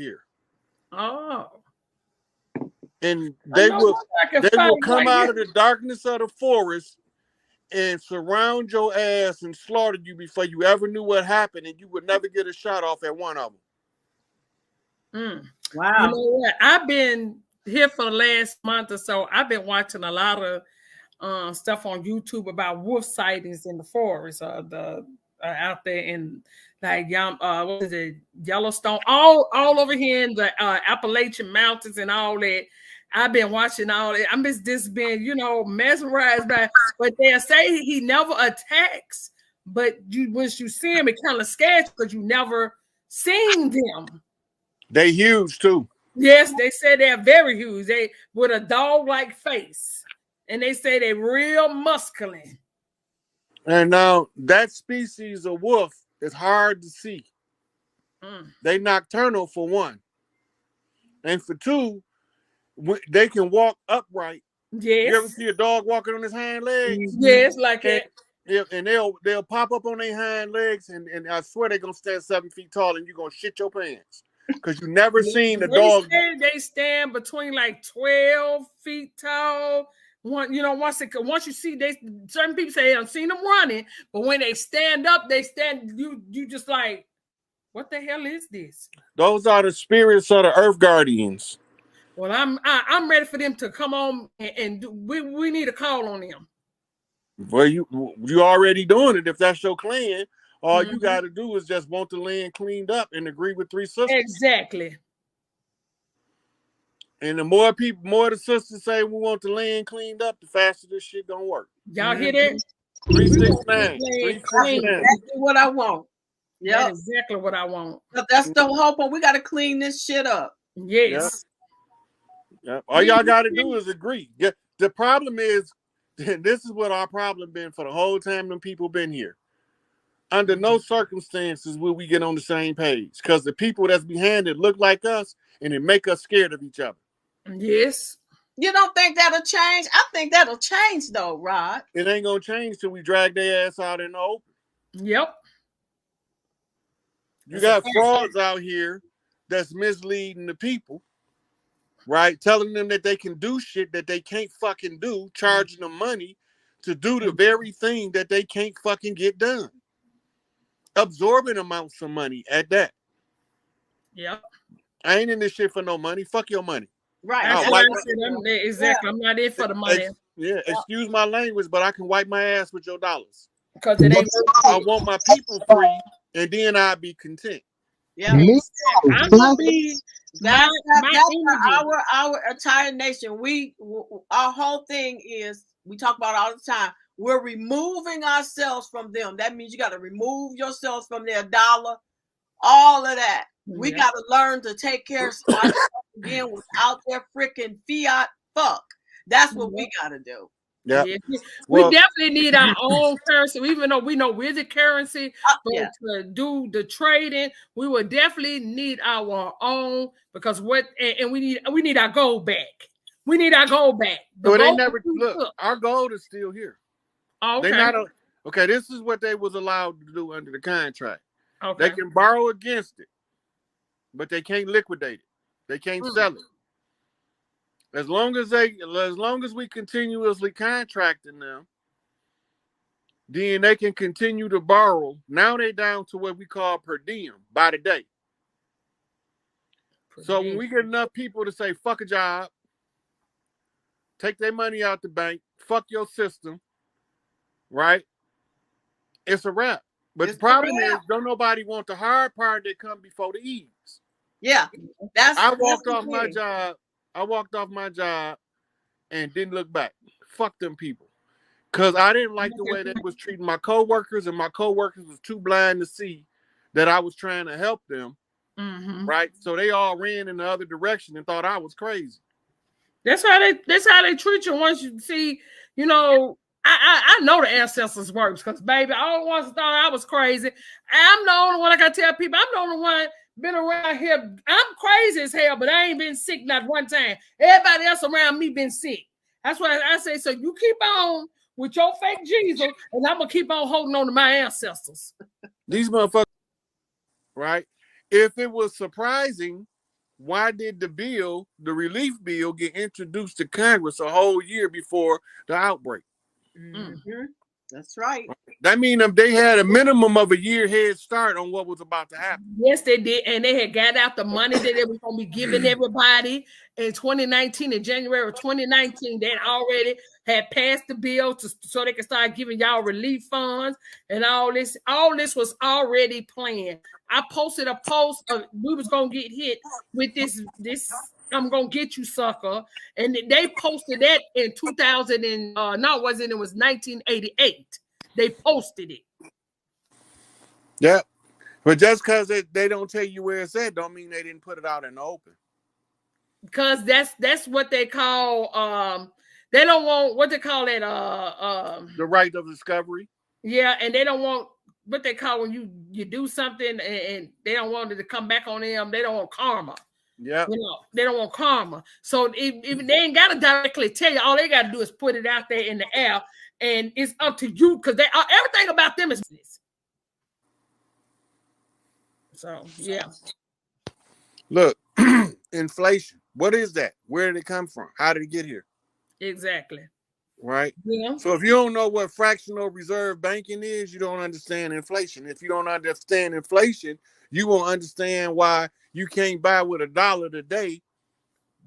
here. Oh. And they will come out of the darkness of the forest and surround your ass and slaughter you before you ever knew what happened, and you would never get a shot off at one of them. Wow. You know what? I've been here for the last month or so. I've been watching a lot of stuff on YouTube about wolf sightings in the forest, out there in like what is it, Yellowstone, all over here in the Appalachian Mountains and all that. I've been watching all that. I'm just been, mesmerized by. But they say he never attacks. But once you see him, it kind of scares you because you never seen them. They huge too. Yes, they say they're very huge. They with a dog-like face, and they say they're real muscular. And now that species of wolf is hard to see. They nocturnal for one, and for two, they can walk upright. Yes. You ever see a dog walking on his hind legs? Yes, like that. And they'll pop up on their hind legs, and I swear they're gonna stand 7 feet tall, and you're gonna shit your pants because you never seen a dog. They stand between like 12 feet tall. Once you see, certain people say I've seen them running, but when they stand up, you just like, what the hell is this? Those are the spirits of the earth guardians. Well, I'm ready for them to come on and we need a call on them. Well, you already doing it. If that's your clan, all you got to do is just want the land cleaned up and agree with 3 sisters. Exactly. And the more the sisters say we want the land cleaned up, the faster this shit gonna work. Y'all hear that? 369. Exactly what I want. Yeah, exactly what I want. But that's the whole point. We got to clean this shit up. Yes. Yep. All y'all got to do is agree. Yeah. The problem is, this is what our problem been for the whole time them people been here. Under no circumstances will we get on the same page, because the people that's behind it look like us, and it make us scared of each other. Yes. You don't think that'll change? I think that'll change though, Rod. It ain't gonna change till we drag their ass out in the open. Yep. You got frauds out here that's misleading the people, right? Telling them that they can do shit that they can't fucking do, charging them money to do the very thing that they can't fucking get done. Absorbing amounts of money at that. Yep. I ain't in this shit for no money. Fuck your money. Right. Exactly. I'm not in for the money. Excuse my language, but I can wipe my ass with your dollars. Because it ain't. I want my people free, and then I'll be content. Yeah. That's our entire nation. Our whole thing is, we talk about it all the time, we're removing ourselves from them. That means you got to remove yourselves from their dollar, all of that. We got to learn to take care of ourselves again without their freaking fiat fuck. That's what we got to do. Yeah. We definitely need our own currency, even though we know we're the currency, but to do the trading, we will definitely need our own, because we need our gold back. We need our gold back. Our gold is still here. Okay. Okay, this is what they was allowed to do under the contract. Okay. They can borrow against it, but they can't liquidate it. They can't sell it. As long as we continuously contracting them, then they can continue to borrow. Now they down to what we call per diem, by the day. So when we get enough people to say fuck a job, take their money out the bank, fuck your system, right? It's a wrap. But the problem is, don't nobody want the hard part that come before the ease. Yeah, I walked off my job and didn't look back. Fuck them people. Because I didn't like the way they was treating my coworkers, and my coworkers was too blind to see that I was trying to help them. Right? So they all ran in the other direction and thought I was crazy. That's how they treat you. Once you see, I know the ancestors works, because baby, I always thought I was crazy. I'm the only one, like I tell people, I'm the only one been around here. I'm crazy as hell, but I ain't been sick not one time. Everybody else around me been sick. That's why I say, so you keep on with your fake Jesus, and I'm gonna keep on holding on to my ancestors. These motherfuckers, right? If it was surprising why did the relief bill, get introduced to Congress a whole year before the outbreak? Mm-hmm. That's right. That means they had a minimum of a year head start on what was about to happen. Yes, they did. And they had got out the money that they were going to be giving everybody in 2019. In January of 2019, they already had passed the bill so they could start giving y'all relief funds and all this. All this was already planned. I posted a post of we was going to get hit with this I'm going to get you, sucker. And they posted that in 2000 and no, it was 1988. They posted it. Yeah. But just because they don't tell you where it's at, don't mean they didn't put it out in the open. Because that's what they call they don't want what they call it the right of discovery. Yeah, and they don't want what they call when you do something and they don't want it to come back on them. They don't want karma. Yeah, you know, they don't want karma. So if they ain't got to directly tell you, all they got to do is put it out there in the air, and it's up to you because they everything about them is business. So yeah. Look, inflation. What is that? Where did it come from? How did it get here? Exactly. Right. Yeah. So if you don't know what fractional reserve banking is, you don't understand inflation. If you don't understand inflation, you won't understand why you can't buy with $1 today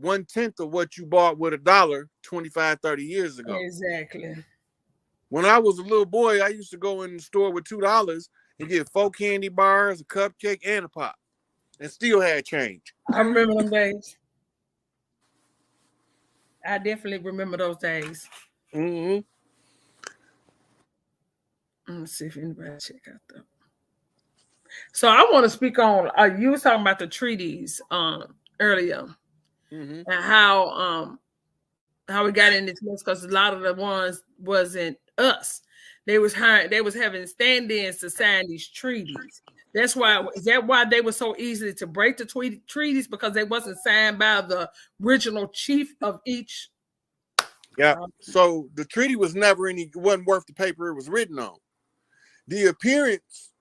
1/10 of what you bought with $1 25, 30 years ago. Exactly. When I was a little boy, I used to go in the store with $2 and get 4 candy bars, a cupcake, and a pop, and still had change. I remember them days. I definitely remember those days. Mm-hmm. Let's see if anybody check out that. So I want to speak on you was talking about the treaties earlier, and how we got in this mess because a lot of the ones wasn't us. They was having stand-ins to sign these treaties. Is that why they were so easy to break the treaties, because they wasn't signed by the original chief of each? Yeah. So the treaty was wasn't worth the paper it was written on. The appearance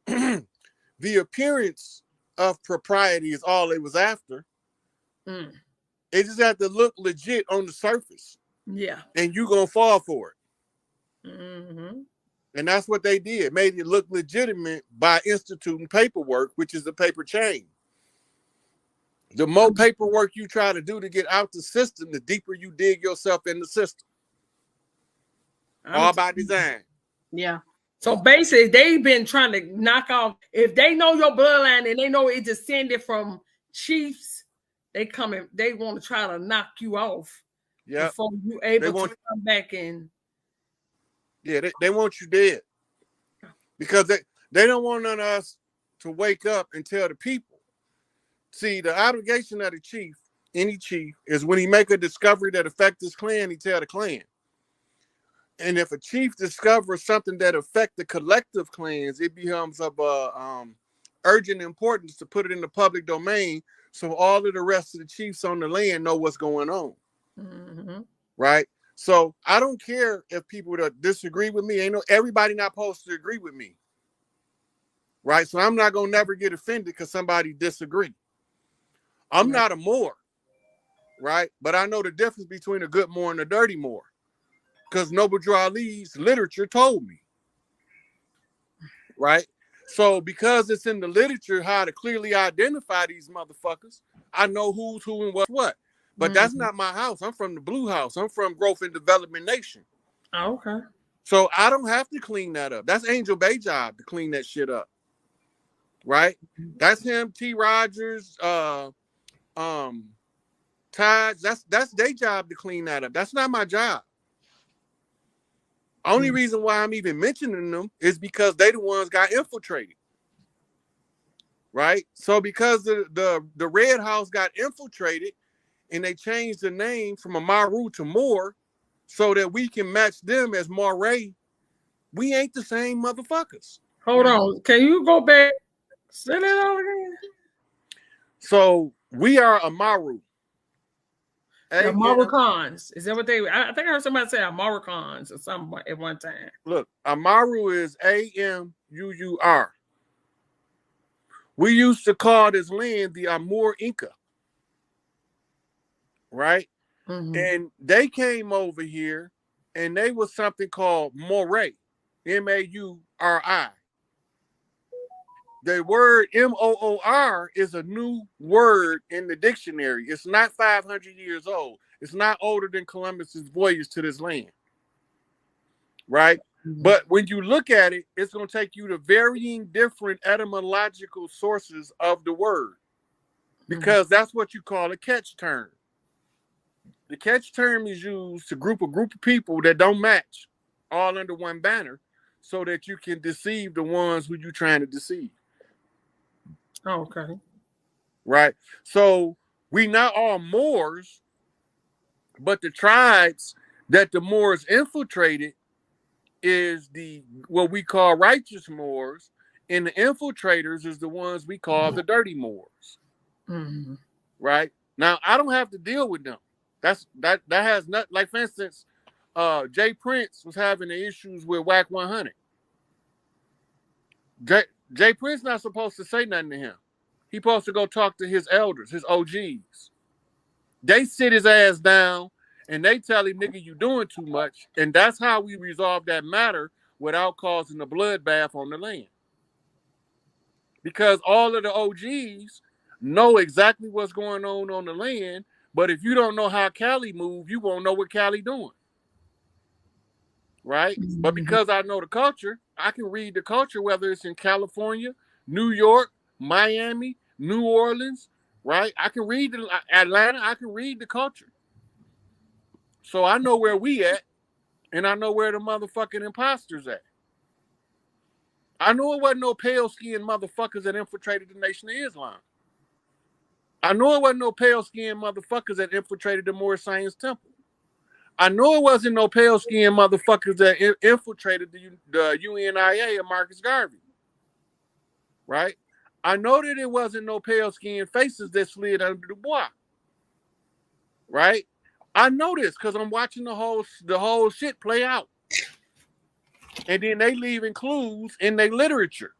of propriety is all they was after. It just had to look legit on the surface. Yeah. And you gonna fall for it. Mm-hmm. And that's what they did. Made it look legitimate by instituting paperwork, which is the paper chain. The more paperwork you try to do to get out the system, the deeper you dig yourself in the system. All by design. Yeah. So basically, they've been trying to knock off. If they know your bloodline and they know it descended from chiefs, they want to try to knock you off. Yeah. Before you able to come back in. Yeah, they want you dead. Because they don't want none of us to wake up and tell the people. See, the obligation of the chief, any chief, is when he make a discovery that affects his clan, he tell the clan. And if a chief discovers something that affects the collective clans, it becomes of urgent importance to put it in the public domain so all of the rest of the chiefs on the land know what's going on. Mm-hmm. Right? So I don't care if people that disagree with me. Everybody not supposed to agree with me. Right? So I'm not going to never get offended because somebody disagree. I'm not a Moor. Right? But I know the difference between a good Moor and a dirty Moor. Because Noble Drew Ali's literature told me. Right? So because it's in the literature how to clearly identify these motherfuckers, I know who's who and what's what. But that's not my house. I'm from the Blue House. I'm from Growth and Development Nation. Oh, okay. So I don't have to clean that up. That's Angel Bay job to clean that shit up. Right? That's him, T. Rogers, Taj. That's their job to clean that up. That's not my job. Only reason why I'm even mentioning them is because they the ones got infiltrated. Right? So because the Red House got infiltrated and they changed the name from Amaru to Moore so that we can match them as Moray, we ain't the same motherfuckers. Hold on. Can you go back? Say that all again. So we are Amaru. The Marocans. Is that what they? I think I heard somebody say Marocans or something at one time. Look, Amaru is AMUUR. We used to call this land the Amur Inca. right? And they came over here, and they was something called Moray, M-A-U-R-I. The word M-O-O-R is a new word in the dictionary. It's not 500 years old. It's not older than Columbus's voyage to this land, right? But when you look at it, it's going to take you to varying different etymological sources of the word, because that's what you call a catch term. The catch term is used to group a group of people that don't match all under one banner so that you can deceive the ones who you're trying to deceive. Oh, okay. Right? So we not all Moors, but the tribes that the Moors infiltrated is the what we call righteous Moors, and the infiltrators is the ones we call the dirty Moors. Right? Now I don't have to deal with them. That has not, like, for instance, Jay Prince was having the issues with Whack 100. Jay Prince not supposed to say nothing to him. He supposed to go talk to his elders, his OGs. They sit his ass down and they tell him, nigga, you doing too much. And that's how we resolve that matter without causing a bloodbath on the land. Because all of the OGs know exactly what's going on the land. But if you don't know how Cali move, you won't know what Cali doing. Right? But because I know the culture, I can read the culture, whether it's in California, New York, Miami, New Orleans, right? I can read Atlanta, I can read the culture. So I know where we at, and I know where the motherfucking imposters at. I know it wasn't no pale-skinned motherfuckers that infiltrated the Nation of Islam. I know it wasn't no pale-skinned motherfuckers that infiltrated the Moorish Science Temple. I know it wasn't no pale-skinned motherfuckers that infiltrated the UNIA and Marcus Garvey. Right? I know that it wasn't no pale-skinned faces that slid under Du Bois. Right? I know this because I'm watching the whole shit play out. And then they leaving clues in their literature.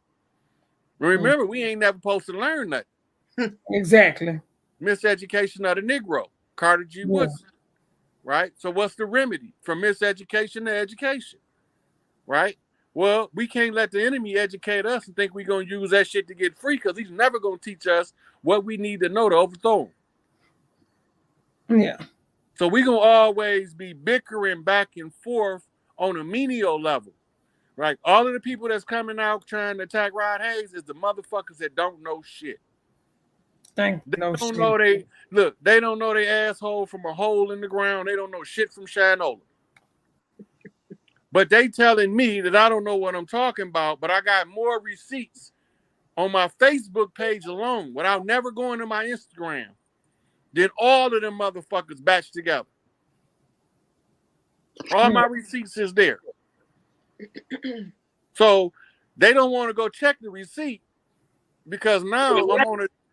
Remember, we ain't never supposed to learn nothing. Exactly. Miseducation of the Negro, Carter G. Woodson. Right? So what's the remedy? From miseducation to education. Right? Well, we can't let the enemy educate us and think we're going to use that shit to get free, because he's never going to teach us what we need to know to overthrow him. Yeah. So we're going to always be bickering back and forth on a menial level. Right? All of the people that's coming out trying to attack Rod Hayes is the motherfuckers that don't know shit. They don't know they asshole from a hole in the ground. They don't know shit from Shinola. But they telling me that I don't know what I'm talking about, but I got more receipts on my Facebook page alone without never going to my Instagram than all of them motherfuckers batched together. All my receipts is there. So they don't want to go check the receipt because now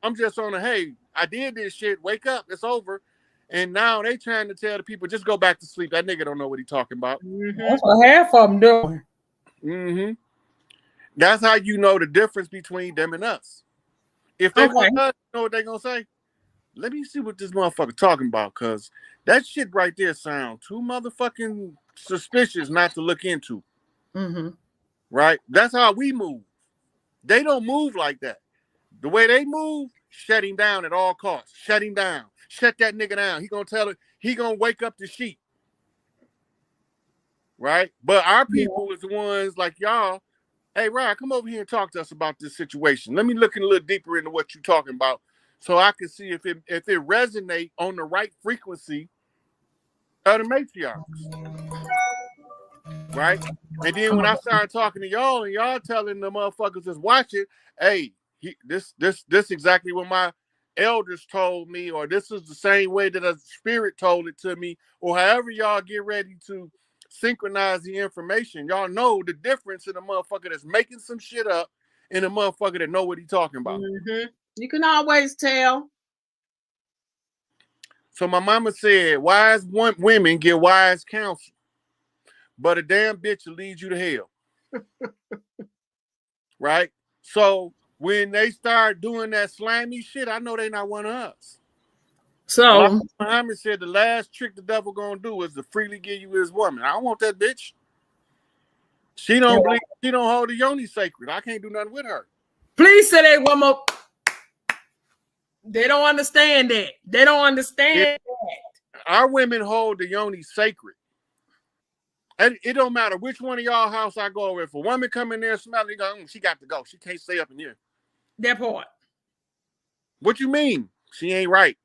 I'm just on a, hey, I did this shit, wake up, it's over. And now they trying to tell the people, just go back to sleep. That nigga don't know what he talking about. That's what half of them doing. That's how you know the difference between them and us. If they want us, you know what they gonna say? Let me see what this motherfucker talking about, because that shit right there sounds too motherfucking suspicious not to look into. Right? That's how we move. They don't move like that. The way they move, shut him down at all costs. Shut him down. Shut that nigga down. He gonna tell it. He gonna wake up the sheep. Right? But our people is the ones like y'all. Hey, Ryan, come over here and talk to us about this situation. Let me look a little deeper into what you're talking about, so I can see if it resonates on the right frequency of the matriarchs. Right? And then when I started talking to y'all and y'all telling the motherfuckers that's watching, hey, this exactly what my elders told me, or this is the same way that a spirit told it to me, or however y'all get ready to synchronize the information. Y'all know the difference in a motherfucker that's making some shit up and a motherfucker that know what he's talking about. You can always tell. So my mama said, wise women get wise counsel, but a damn bitch will lead you to hell. Right? So when they start doing that slimy shit, I know they not one of us. So Muhammad said the last trick the devil gonna do is to freely give you his woman. I don't want that bitch. She don't believe, she don't hold the yoni sacred. I can't do nothing with her. Please say that one more. They don't understand that. They don't understand that. Our women hold the yoni sacred. And it don't matter which one of y'all house I go over. If a woman come in there smelling, she got to go. She can't stay up in here. That part. What you mean? She ain't right.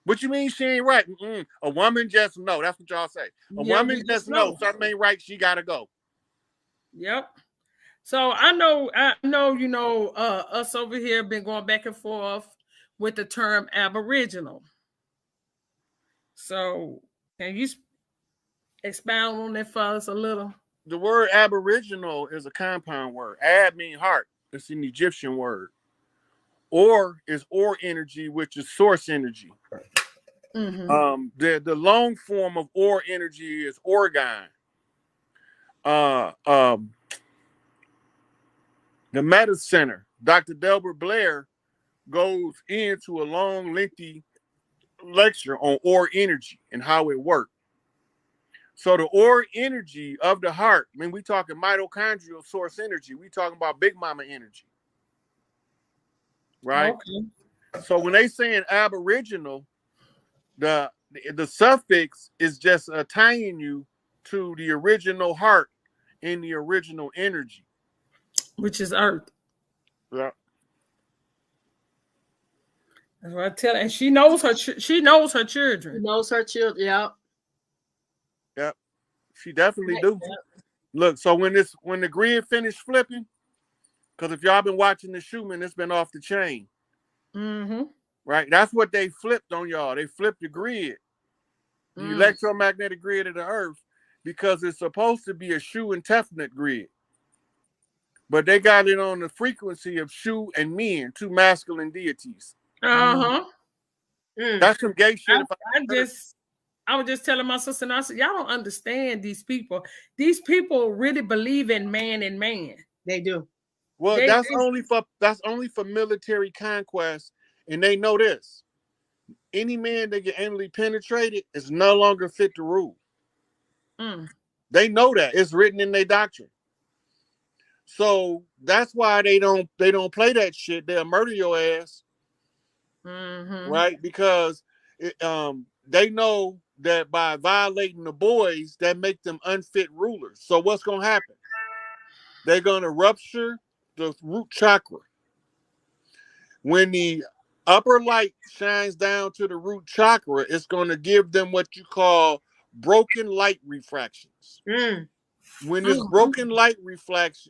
What you mean she ain't right? A woman just know. That's what y'all say. A woman just know something ain't right. She gotta go. Yep. So I know, you know, us over here been going back and forth with the term Aboriginal. So can you expound on that for us a little? The word Aboriginal is a compound word. Ab means heart. It's an Egyptian word. Or is or energy, which is source energy. Mm-hmm. The long form of or energy is orgone. The Meta Center, Dr. Delbert Blair goes into a long, lengthy lecture on or energy and how it works. So the or energy of the heart, when we talking mitochondrial source energy, we talking about Big Mama energy, right? Okay. So when they saying Aboriginal, the suffix is just tying you to the original heart and the original energy, which is earth. Yeah. That's what I tell her. And she knows her. She knows her children. She knows her children. Yep. Yep. She definitely do. Yep. Look, so when the grid finished flipping, because if y'all been watching the Schumann, it's been off the chain. Mm-hmm. Right. That's what they flipped on y'all. They flipped the grid, the electromagnetic grid of the earth, because it's supposed to be a Shu and Tefnut grid. But they got it on the frequency of Shu and Men, two masculine deities. Uh-huh. That's some gay shit. I was just telling my sister, and I said, y'all don't understand these people. These people really believe in man and man. They do. Well, that's only for military conquest, and they know this. Any man that get anally penetrated is no longer fit to rule. They know that. It's written in their doctrine. So that's why they don't play that shit. They'll murder your ass. Right? Because they know that by violating the boys, that make them unfit rulers. So what's going to happen? They're going to rupture the root chakra. When the upper light shines down to the root chakra, it's going to give them what you call broken light refractions. When this broken light refractions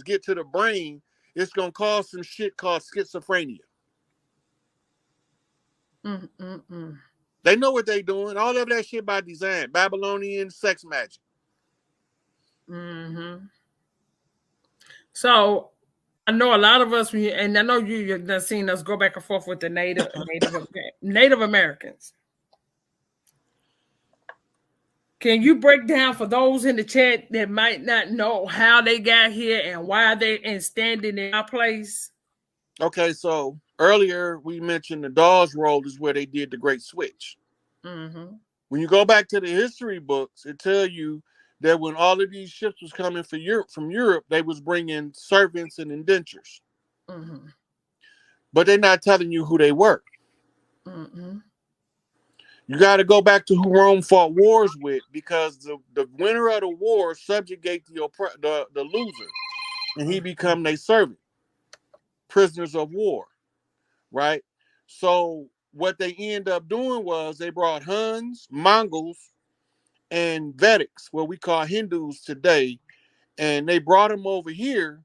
get to the brain, it's going to cause some shit called schizophrenia. They know what they're doing. All of that shit by design. Babylonian sex magic. So I know a lot of us, and I know you've seen us go back and forth with the Native Americans. Can you break down for those in the chat that might not know how they got here and why they're standing in our place? Okay, so earlier we mentioned the Dawes Roll is where they did the Great Switch. When you go back to the history books, it tells you that when all of these ships was coming from Europe, they was bringing servants and indentures. But they're not telling you who they were. You got to go back to who Rome fought wars with, because the winner of the war subjugate the loser, and he become their servant. Prisoners of war, right? So what they end up doing was they brought Huns, Mongols, and Vedics, what we call Hindus today, and they brought them over here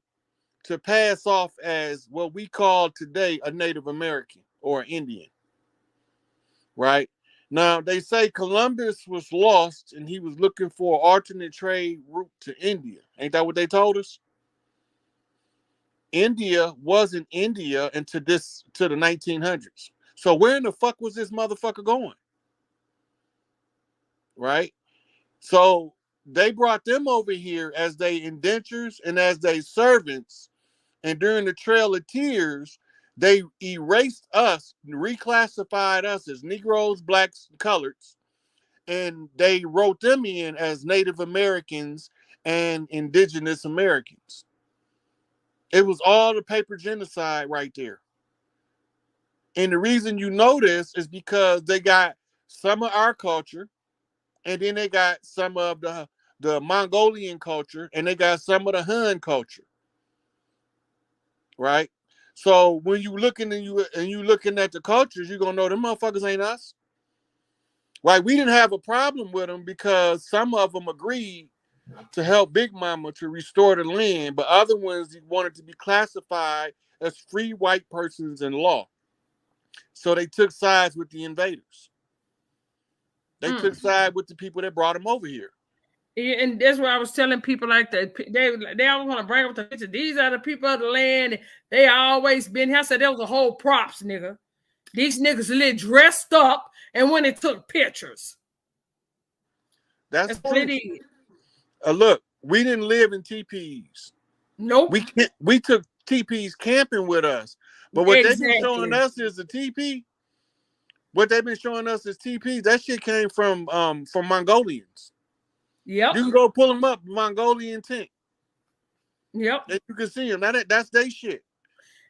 to pass off as what we call today a Native American or an Indian, right? Now, they say Columbus was lost and he was looking for an alternate trade route to India. Ain't that what they told us? India wasn't India until the 1900s. So where in the fuck was this motherfucker going? Right? So they brought them over here as they indentures and as they servants. And during the Trail of Tears, They erased us, reclassified us as Negroes, blacks, coloreds, and they wrote them in as Native Americans and Indigenous Americans. It was all the paper genocide right there. And the reason you know this is because they got some of our culture, and then they got some of the Mongolian culture, and they got some of the Han culture, right? So when you looking and you looking at the cultures, you're gonna know them motherfuckers ain't us. Right? We didn't have a problem with them because some of them agreed to help Big Mama to restore the land, but other ones wanted to be classified as free white persons in law. So they took sides with the invaders. They took side with the people that brought them over here. Yeah, and that's what I was telling people like that. They always want to bring up the picture. These are the people of the land. They always been here. I said there was a whole props, nigga. These niggas lived dressed up and when they took pictures. That's what it is. Look, we didn't live in teepees. Nope. We took teepees camping with us. But what they've been showing us is a teepee. What they've been showing us is teepees. That shit came from Mongolians. Yep. You can go pull them up, Mongolian tent. Yep. And you can see them. That's their shit.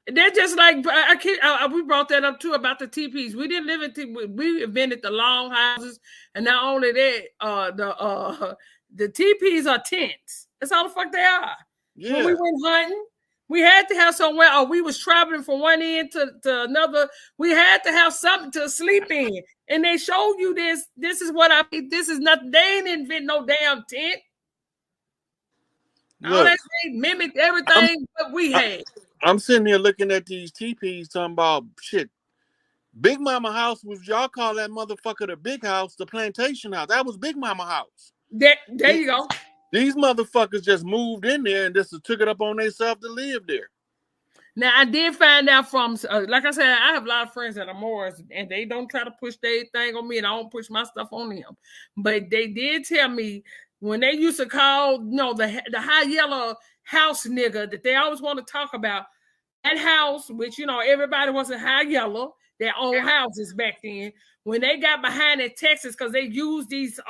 They're just like we brought that up too about the teepees. We didn't live in we invented the long houses, and not only that, the teepees are tents. That's all the fuck they are. Yeah. When we went hunting, we had to have somewhere, or we was traveling from one end to another. We had to have something to sleep in, and they showed you this. This is what I mean. This is nothing. They ain't invent no damn tent. Look, all that they mimicked everything that we had. I'm sitting here looking at these teepees talking about shit. Big Mama house was, y'all call that motherfucker the big house, the plantation house. That was Big Mama house. There you go. These motherfuckers just moved in there and just took it up on themselves to live there. Now, I did find out from, like I said, I have a lot of friends that are Moors, and they don't try to push their thing on me, and I don't push my stuff on them. But they did tell me when they used to call, the high yellow house nigga that they always want to talk about, that house, which, everybody wasn't high yellow, their own houses back then. When they got behind in Texas, because they used these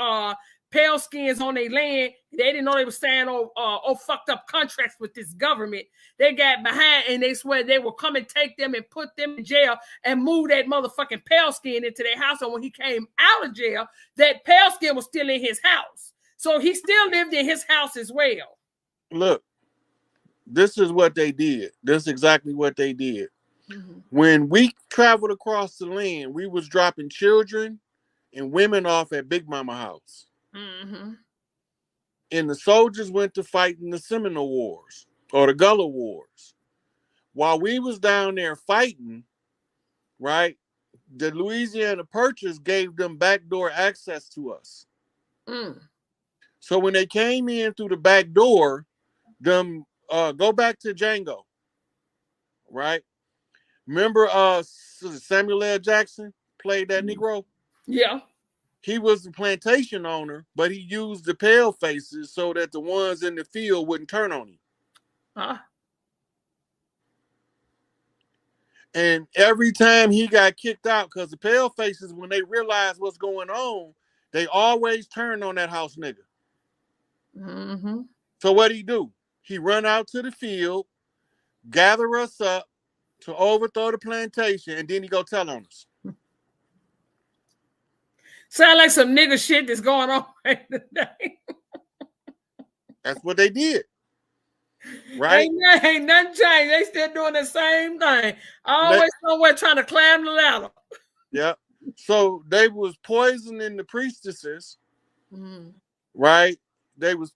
pale skins on their land, they didn't know they were signing fucked up contracts with this government. They got behind and they swear they will come and take them and put them in jail and move that motherfucking pale skin into their house. And when he came out of jail, that pale skin was still in his house. So he still lived in his house as well. Look, this is what they did. This is exactly what they did. Mm-hmm. When we traveled across the land, we was dropping children and women off at Big Mama house. Mm-hmm. And the soldiers went to fight in the Seminole Wars or the Gullah Wars. While we was down there fighting, right, the Louisiana Purchase gave them backdoor access to us. Mm. So when they came in through the back door, go back to Django, right? Remember Samuel L. Jackson played that Negro? Yeah. He was the plantation owner, but he used the pale faces so that the ones in the field wouldn't turn on him. Huh? And every time he got kicked out, because the pale faces, when they realized what's going on, they always turned on that house nigga. Mm-hmm. So what'd he do? He run out to the field, gather us up to overthrow the plantation, and then he go tell on us. Sound like some nigga shit that's going on right today. That's what they did. Right? Ain't nothing changed. They still doing the same thing. Always somewhere trying to climb the ladder. Yeah. So they was poisoning the priestesses. Mm-hmm. Right? They was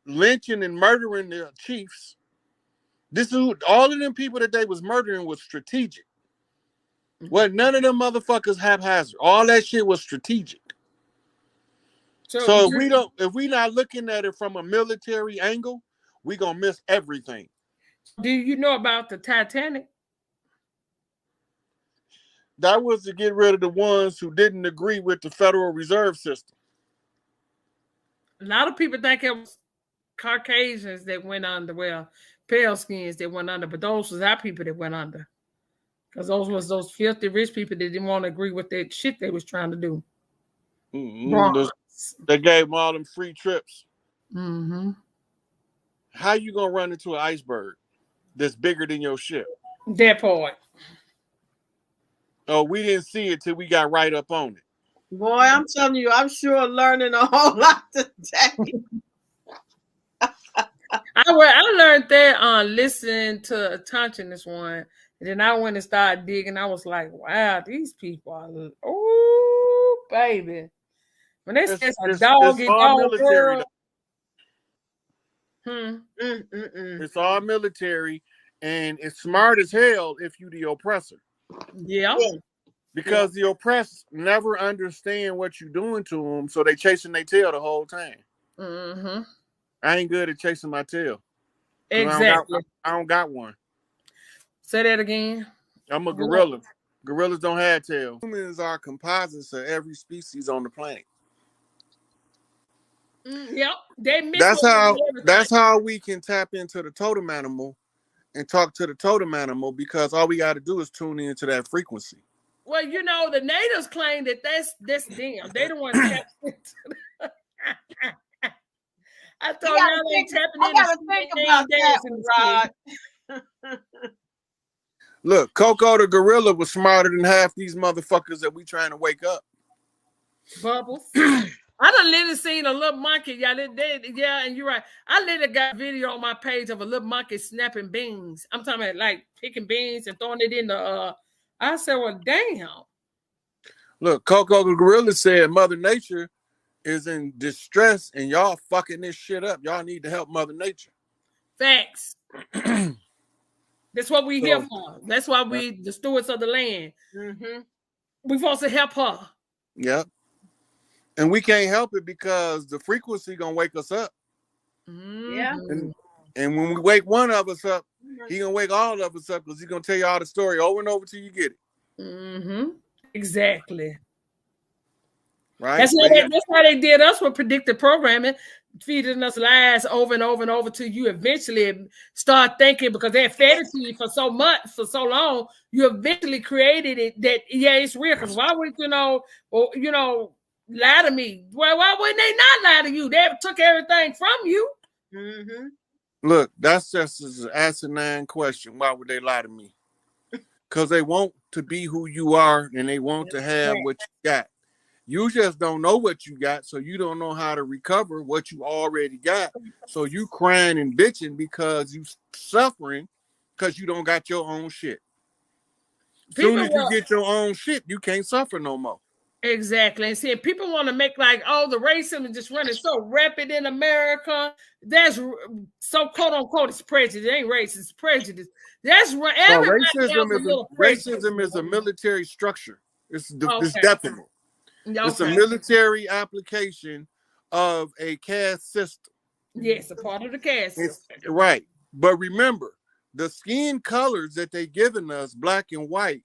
lynching and murdering the chiefs. All of them people that they was murdering was strategic. Mm-hmm. Well, none of them motherfuckers haphazard. All that shit was strategic. So if we not looking at it from a military angle, we gonna miss everything. Do you know about the Titanic? That was to get rid of the ones who didn't agree with the Federal Reserve System. A lot of people think it was Caucasians that went under, well, pale skins that went under, but those was our people that went under. Because those was those filthy rich people that didn't want to agree with that shit they was trying to do. They gave them all them free trips. Mm-hmm. How you gonna run into an iceberg that's bigger than your ship? That part. Oh, we didn't see it till we got right up on it. Boy, I'm telling you, I'm sure learning a whole lot today. I learned that listening to Tantra this one. And then I went and started digging. I was like, wow, these people are, oh, baby. When they say a dog in all military. world. It's all military, and it's smart as hell if you the oppressor. Yeah. Because the oppressed never understand what you're doing to them, so they chasing their tail the whole time. Mm-hmm. I ain't good at chasing my tail. Exactly. I don't got one. Say that again. I'm a gorilla. Gorillas don't have tails. Humans are composites of every species on the planet. Yep. That's how we can tap into the totem animal and talk to the totem animal, because all we got to do is tune into that frequency. Well, you know, the natives claim that that's them. They don't want to tap into I thought y'all ain't tapping in. I gotta think about that, Rod. Look, Coco the gorilla was smarter than half these motherfuckers that we trying to wake up. Bubbles. I done literally seen a little monkey. Yeah, and you're right. I literally got a video on my page of a little monkey snapping beans. I'm talking about like picking beans and throwing it in the I said, well, damn. Look, Coco the gorilla said Mother Nature is in distress and y'all fucking this shit up. Y'all need to help Mother Nature. Facts. That's what we here for. That's why we the stewards of the land. Mm-hmm. We supposed to help her. Yeah. And we can't help it because the frequency gonna wake us up. Mm-hmm. Yeah. And when we wake one of us up, he gonna wake all of us up because he's gonna tell you all the story over and over till you get it. Mm-hmm. Exactly. Right. That's how they did us with predictive programming, feeding us lies over and over and over till you eventually start thinking, because they fed it to you for so long, you eventually created it that it's real. Because why would lie to me? Well, why wouldn't they not lie to you? They took everything from you. Mm-hmm. Look, that's just an asinine question. Why would they lie to me? Because they want to be who you are and they want to have what you got. You just don't know what you got, so you don't know how to recover what you already got. So you crying and bitching because you suffering because you don't got your own shit. Soon as you get your own shit, you can't suffer no more. Exactly. And see, people want to make like, oh, the racism is just running so rapid in America. That's so quote unquote, it's prejudice. It ain't racist, it's prejudice. That's right. Racism is a military structure. It's definite. Okay. It's a military application of a caste system. Yes, a part of the caste system. Right. But remember, the skin colors that they giving us, black and white,